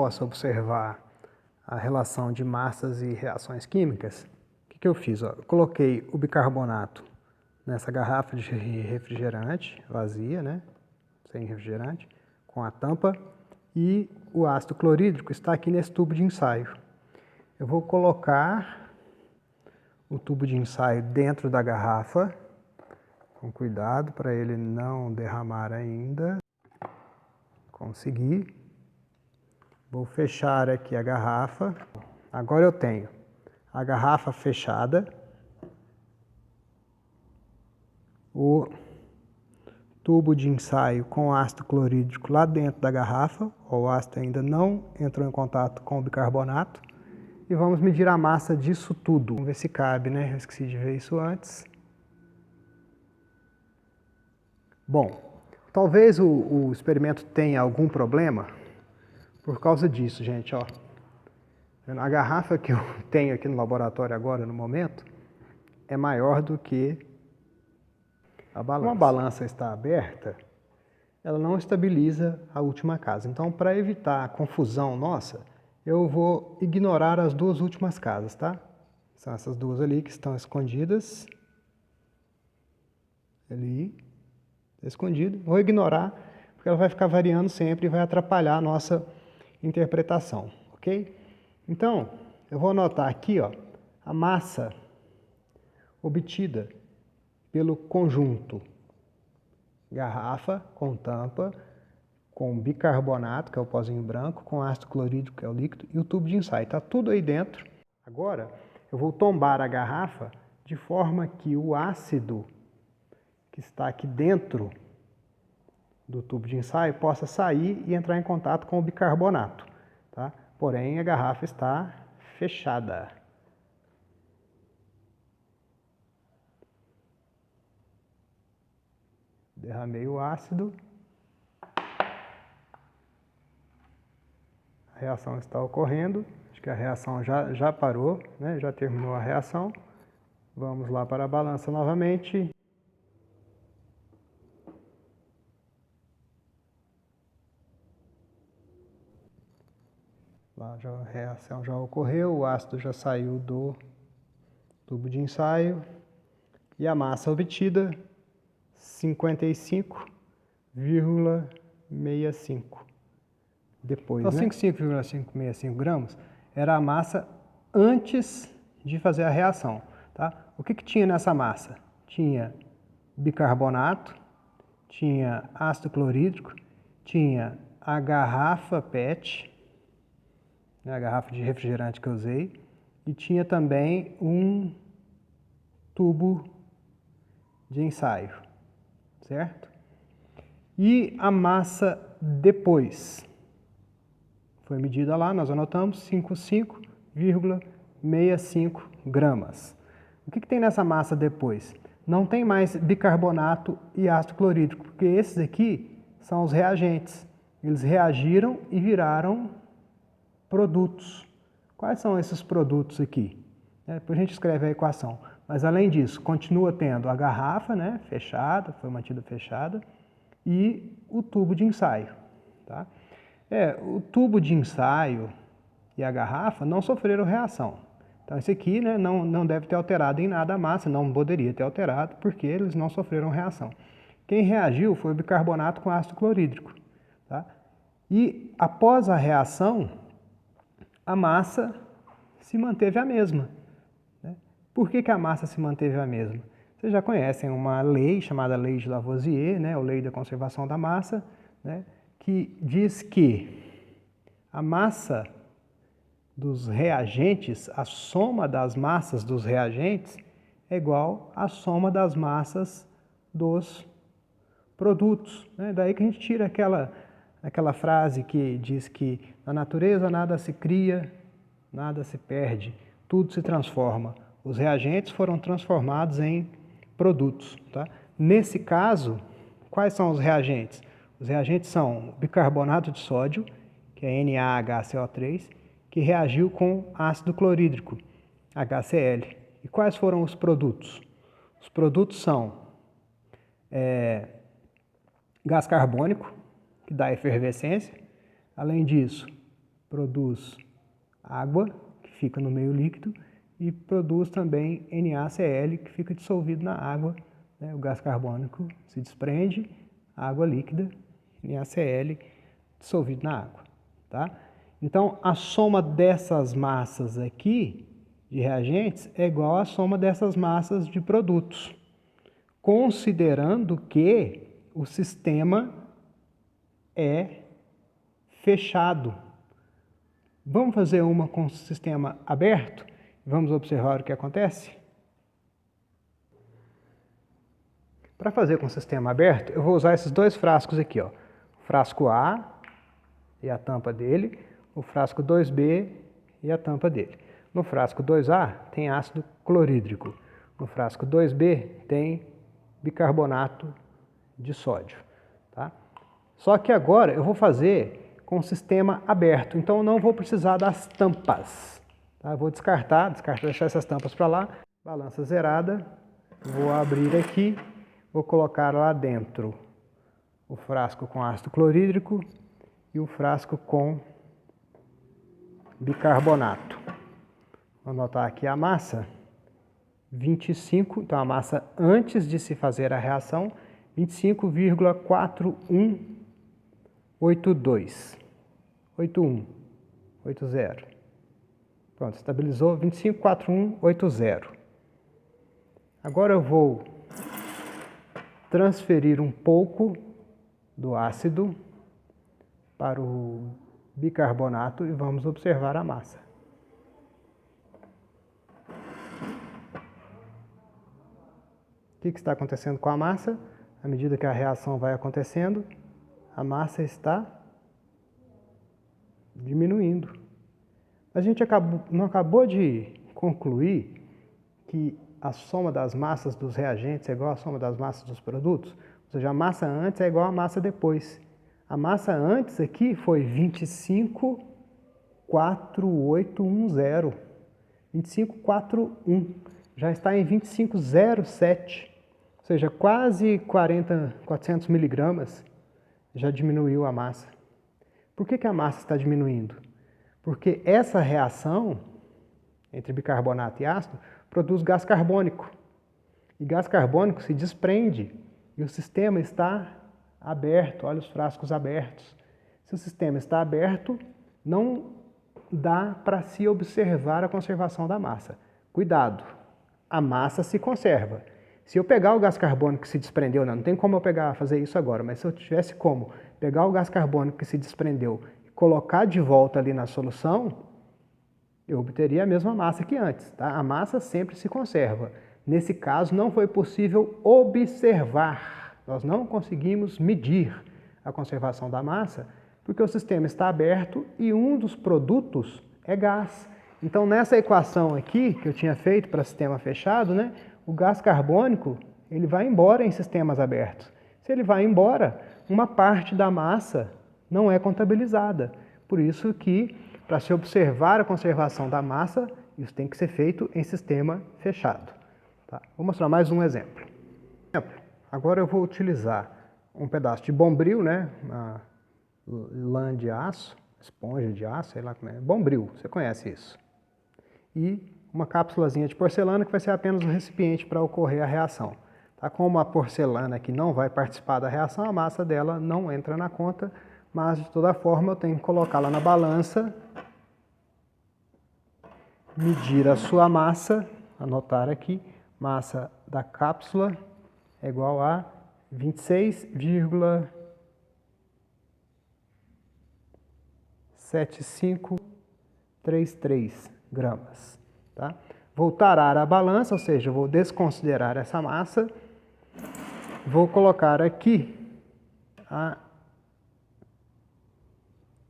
Posso observar a relação de massas e reações químicas. O que eu fiz? Eu coloquei o bicarbonato nessa garrafa de refrigerante vazia, né? Sem refrigerante, com a tampa, e o ácido clorídrico está aqui nesse tubo de ensaio. Eu vou colocar o tubo de ensaio dentro da garrafa, com cuidado para ele não derramar ainda. Consegui. Vou fechar aqui a garrafa. Agora eu tenho a garrafa fechada, o tubo de ensaio com ácido clorídrico lá dentro da garrafa. O ácido ainda não entrou em contato com o bicarbonato. E vamos medir a massa disso tudo. Vamos ver se cabe, né? Eu esqueci de ver isso antes. Bom, talvez o experimento tenha algum problema por causa disso, gente, ó. A garrafa que eu tenho aqui no laboratório agora, no momento, é maior do que a balança. Como a balança está aberta, ela não estabiliza a última casa. Então, para evitar a confusão nossa, eu vou ignorar as duas últimas casas, tá? São essas duas ali que estão escondidas. Ali, escondido. Vou ignorar, porque ela vai ficar variando sempre e vai atrapalhar a nossa interpretação, ok? Então, eu vou anotar aqui, ó, a massa obtida pelo conjunto garrafa com tampa, com bicarbonato, que é o pozinho branco, com ácido clorídrico, que é o líquido, e o tubo de ensaio. Está tudo aí dentro. Agora, eu vou tombar a garrafa de forma que o ácido que está aqui dentro do tubo de ensaio possa sair e entrar em contato com o bicarbonato, tá? Porém, a garrafa está fechada. Derramei o ácido. A reação está ocorrendo. Acho que a reação já parou, né? Já terminou a reação. Vamos lá para a balança novamente. Lá a reação já ocorreu, o ácido já saiu do tubo de ensaio. E a massa obtida, 55,65. Depois, então, né? 55,65 gramas era a massa antes de fazer a reação, tá? O que tinha nessa massa? Tinha bicarbonato, tinha ácido clorídrico, tinha a garrafa PET, né, a garrafa de refrigerante que eu usei, e tinha também um tubo de ensaio, certo? E a massa depois foi medida lá, nós anotamos 55,65 gramas. O que tem nessa massa depois? Não tem mais bicarbonato e ácido clorídrico, porque esses aqui são os reagentes. Eles reagiram e viraram produtos. Quais são esses produtos aqui? Depois a gente escreve a equação. Mas além disso, continua tendo a garrafa, né, fechada, foi mantida fechada, e o tubo de ensaio, tá? O tubo de ensaio e a garrafa não sofreram reação. Então esse aqui, né, não deve ter alterado em nada a massa, não poderia ter alterado, porque eles não sofreram reação. Quem reagiu foi o bicarbonato com ácido clorídrico, tá? E após a reação, a massa se manteve a mesma. Por que a massa se manteve a mesma? Vocês já conhecem uma lei chamada Lei de Lavoisier, né, ou Lei da Conservação da Massa, né, que diz que a massa dos reagentes, a soma das massas dos reagentes é igual à soma das massas dos produtos, né? Daí que a gente tira aquela frase que diz que na natureza nada se cria, nada se perde, tudo se transforma. Os reagentes foram transformados em produtos, tá? Nesse caso, quais são os reagentes? Os reagentes são bicarbonato de sódio, que é NaHCO3, que reagiu com ácido clorídrico, HCl. E quais foram os produtos? Os produtos são gás carbônico, que dá efervescência. Além disso, produz água, que fica no meio líquido, e produz também NaCl, que fica dissolvido na água, né? O gás carbônico se desprende, água líquida, NaCl dissolvido na água, tá? Então, a soma dessas massas aqui, de reagentes, é igual à soma dessas massas de produtos, considerando que o sistema é fechado. Vamos fazer uma com o sistema aberto? Vamos observar o que acontece? Para fazer com o sistema aberto, eu vou usar esses dois frascos aqui, ó. O frasco A e a tampa dele, o frasco 2B e a tampa dele. No frasco 2A tem ácido clorídrico, no frasco 2B tem bicarbonato de sódio, tá? Só que agora eu vou fazer com o sistema aberto, então eu não vou precisar das tampas, tá? Eu vou descartar, deixar essas tampas para lá, balança zerada, vou abrir aqui, vou colocar lá dentro o frasco com ácido clorídrico e o frasco com bicarbonato. Vou anotar aqui a massa, 25, então a massa antes de se fazer a reação, 25,4182. 80. Pronto, estabilizou 25,4180. Agora eu vou transferir um pouco do ácido para o bicarbonato e vamos observar a massa. O que está acontecendo com a massa? À medida que a reação vai acontecendo, a massa está diminuindo. A gente não acabou de concluir que a soma das massas dos reagentes é igual à soma das massas dos produtos? Ou seja, a massa antes é igual à massa depois. A massa antes aqui foi 25,4810. 25,41. Já está em 25,07. Ou seja, quase 400 miligramas já diminuiu a massa. Por que a massa está diminuindo? Porque essa reação entre bicarbonato e ácido produz gás carbônico. E gás carbônico se desprende e o sistema está aberto. Olha os frascos abertos. Se o sistema está aberto, não dá para se observar a conservação da massa. Cuidado, a massa se conserva. Se eu pegar o gás carbônico que se desprendeu, não tem como eu fazer isso agora, mas se eu tivesse como pegar o gás carbônico que se desprendeu e colocar de volta ali na solução, eu obteria a mesma massa que antes, tá? A massa sempre se conserva. Nesse caso, não foi possível observar. Nós não conseguimos medir a conservação da massa, porque o sistema está aberto e um dos produtos é gás. Então, nessa equação aqui, que eu tinha feito para sistema fechado, né, o gás carbônico ele vai embora em sistemas abertos. Se ele vai embora, uma parte da massa não é contabilizada. Por isso que, para se observar a conservação da massa, isso tem que ser feito em sistema fechado. Tá? Vou mostrar mais um exemplo. Agora eu vou utilizar um pedaço de bombril, né, uma lã de aço, esponja de aço, sei lá como é, bombril, você conhece isso. E uma cápsulazinha de porcelana que vai ser apenas um recipiente para ocorrer a reação. Tá? Como a porcelana aqui não vai participar da reação, a massa dela não entra na conta, mas de toda forma eu tenho que colocá-la na balança, medir a sua massa, anotar aqui, massa da cápsula é igual a 26,7533 gramas. Tá? Vou tarar a balança, ou seja, vou desconsiderar essa massa, vou colocar aqui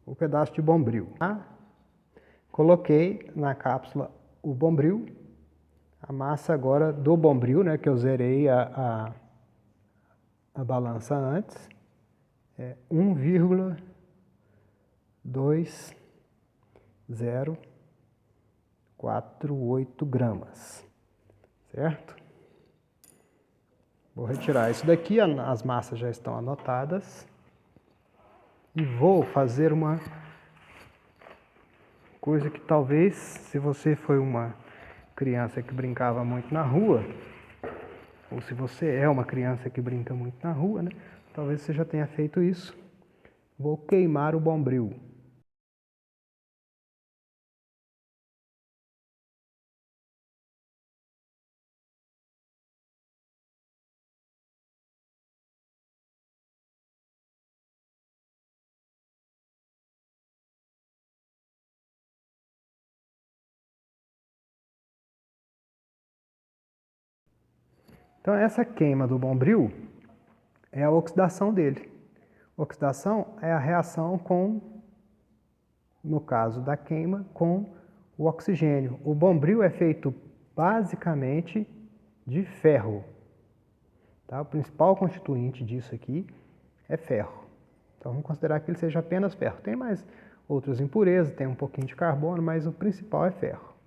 o pedaço de bombril. Tá? Coloquei na cápsula o bombril, a massa agora do bombril, né, que eu zerei a balança antes, é 1,2048 gramas, certo? Vou retirar isso daqui, as massas já estão anotadas, e vou fazer uma coisa que talvez, se você foi uma criança que brincava muito na rua, ou se você é uma criança que brinca muito na rua, né? Talvez você já tenha feito isso. Vou queimar o bombril. Então essa queima do bombril é a oxidação dele. Oxidação é a reação com, no caso da queima, com o oxigênio. O bombril é feito basicamente de ferro. Tá? O principal constituinte disso aqui é ferro. Então vamos considerar que ele seja apenas ferro. Tem mais outras impurezas, tem um pouquinho de carbono, mas o principal é ferro.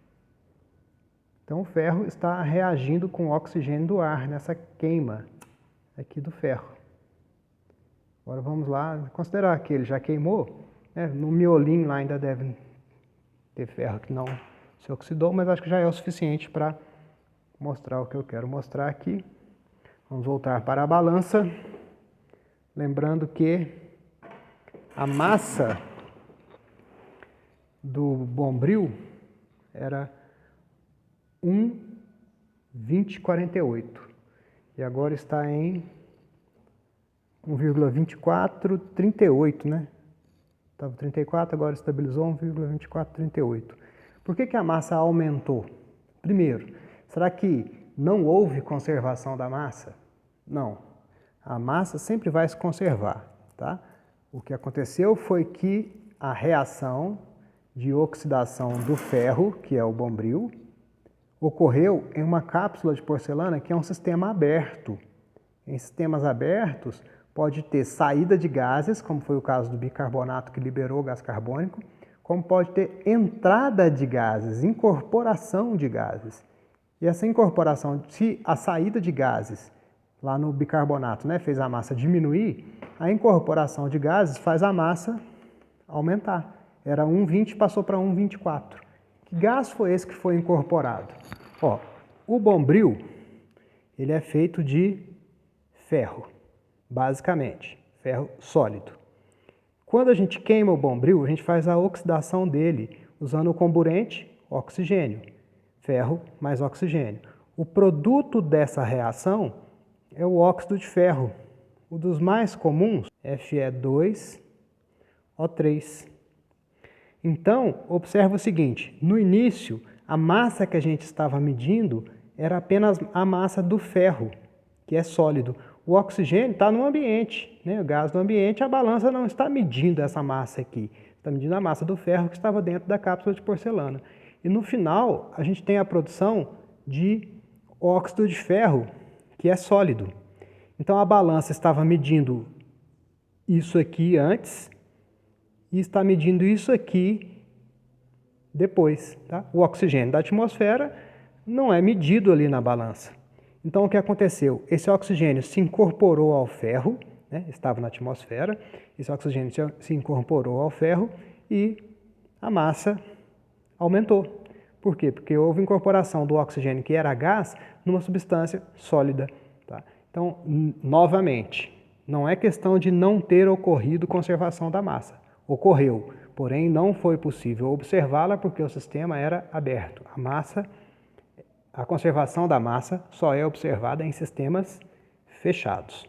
Então o ferro está reagindo com o oxigênio do ar nessa queima aqui do ferro. Agora vamos lá considerar que ele já queimou, né? No miolinho lá ainda deve ter ferro que não se oxidou, mas acho que já é o suficiente para mostrar o que eu quero mostrar aqui. Vamos voltar para a balança, lembrando que a massa do bombril era 1,2048 e agora está em 1,2438, né? Estava 34, agora estabilizou 1,2438. Por que a massa aumentou? Primeiro, será que não houve conservação da massa? Não. A massa sempre vai se conservar, tá? O que aconteceu foi que a reação de oxidação do ferro, que é o bombril, ocorreu em uma cápsula de porcelana que é um sistema aberto. Em sistemas abertos, pode ter saída de gases, como foi o caso do bicarbonato que liberou gás carbônico, como pode ter entrada de gases, incorporação de gases. E essa incorporação, se a saída de gases lá no bicarbonato, né, fez a massa diminuir, a incorporação de gases faz a massa aumentar. Era 1,20, passou para 1,24. Que gás foi esse que foi incorporado? Ó, o bombril, ele é feito de ferro, basicamente, ferro sólido. Quando a gente queima o bombril, a gente faz a oxidação dele usando o comburente oxigênio, ferro mais oxigênio. O produto dessa reação é o óxido de ferro. O dos mais comuns, Fe2O3. Então, observa o seguinte, no início, a massa que a gente estava medindo era apenas a massa do ferro, que é sólido. O oxigênio está no ambiente, né? O gás do ambiente, a balança não está medindo essa massa aqui, está medindo a massa do ferro que estava dentro da cápsula de porcelana. E no final, a gente tem a produção de óxido de ferro, que é sólido. Então a balança estava medindo isso aqui antes e está medindo isso aqui depois. Tá? O oxigênio da atmosfera não é medido ali na balança. Então o que aconteceu? Esse oxigênio se incorporou ao ferro, né? Estava na atmosfera, esse oxigênio se incorporou ao ferro e a massa aumentou. Por quê? Porque houve incorporação do oxigênio, que era gás, numa substância sólida. Tá? Então, novamente, não é questão de não ter ocorrido conservação da massa. Ocorreu, porém não foi possível observá-la porque o sistema era aberto. A conservação da massa só é observada em sistemas fechados.